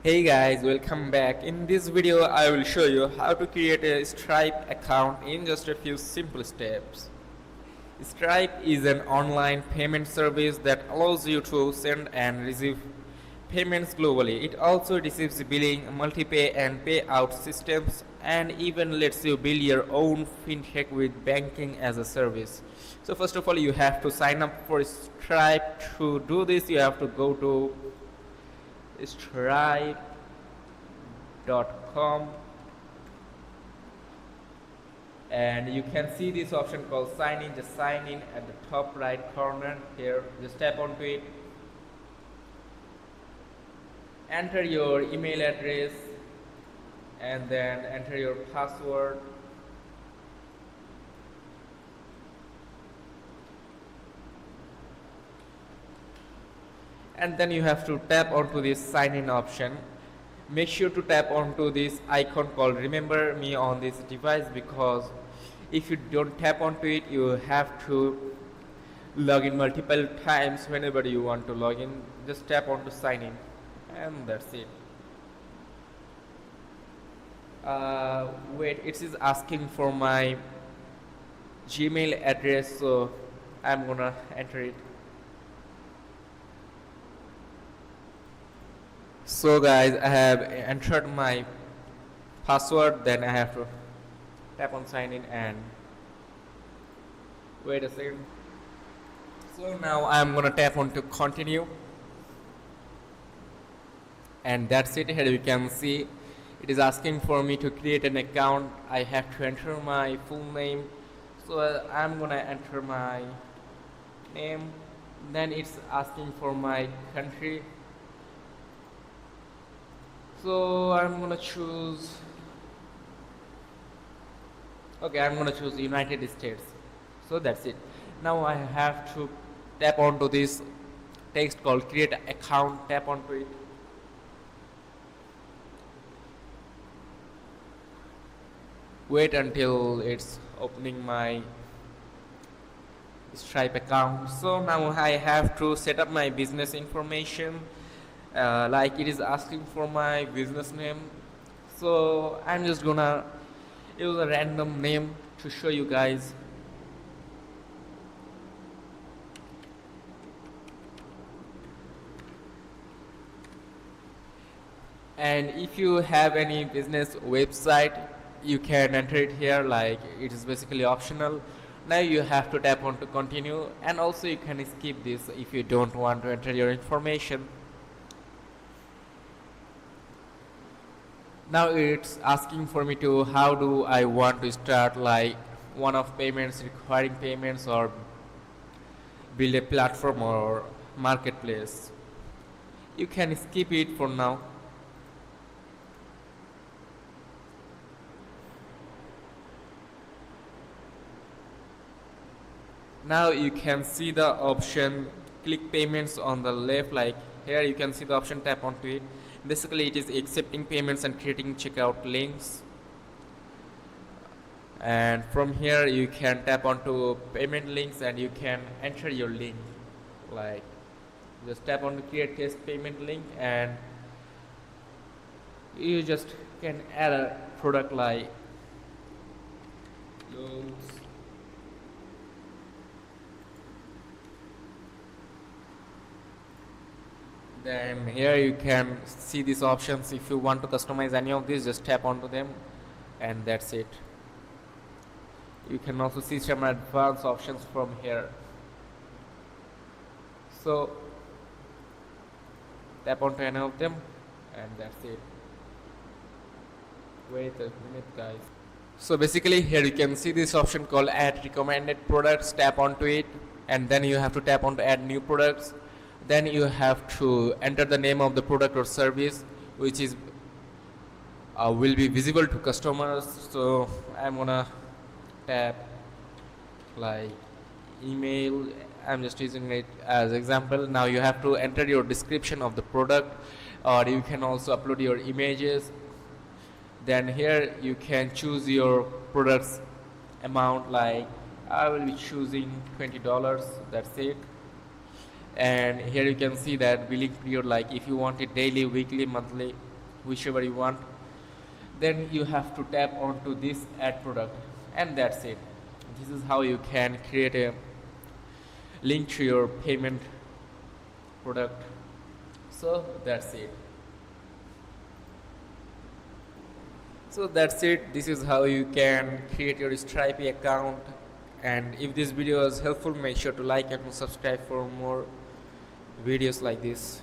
Hey guys, welcome back. In this video, I will show you how to create a Stripe account in just a few simple steps. Stripe is an online payment service that allows you to send and receive payments globally. It also receives billing, multi-pay and payout systems, and even lets you build your own fintech with banking as a service. So first of all, you have to sign up for Stripe. To do this, you have to go to stripe.com and you can see this option called sign in. Just sign in at the top right corner here. Just tap onto it, enter your email address and then enter your password. And then you have to tap onto this sign in option. Make sure to tap onto this icon called remember me on this device, because if you don't tap onto it, you have to log in multiple times whenever you want to log in. Just tap onto sign in and that's it. Wait, it is asking for my Gmail address, so I'm gonna enter it. So guys, I have entered my password, then I have to tap on sign in and wait a second. So now I'm gonna tap on to continue and that's it. Here you can see it is asking for me to create an account. I have to enter my full name, so I'm gonna enter my name. Then it's asking for my country, so I'm gonna choose, okay, I'm gonna choose United States. So that's it. Now I have to tap onto this text called create account. Tap onto it. Wait until it's opening my Stripe account. So now I have to set up my business information. Like it is asking for my business name, so I'm just gonna use a random name to show you guys. And if you have any business website, you can enter it here. Like it is basically optional. Now you have to tap on to continue, and also you can skip this if you don't want to enter your information. Now it's asking for me to how do I want to start, like one-off payments, requiring payments, or build a platform or marketplace. You can skip it for now. Now you can see the option click payments on the left. Like here you can see the option, tap onto it. Basically it is accepting payments and creating checkout links, and from here you can tap onto payment links and you can enter your link. Like just tap on to create test payment link and you just can add a product like loans. Then here you can see these options. If you want to customize any of these, just tap onto them and that's it. You can also see some advanced options from here. So tap onto any of them and that's it. Wait a minute guys. So basically here you can see this option called add recommended products. Tap onto it and then you have to tap onto add new products. Then you have to enter the name of the product or service which is will be visible to customers. So I'm gonna tap like email. I'm just using it as example. Now you have to enter your description of the product, or you can also upload your images. Then here you can choose your products amount, like I will be choosing $20. That's it. And here you can see that billing period, like if you want it daily, weekly, monthly. whichever you want. Then you have to tap onto this add product, and that's it. This is how you can create a link to your payment product. So that's it. This is how you can create your Stripe account. And if this video was helpful, make sure to like and subscribe for more videos like this.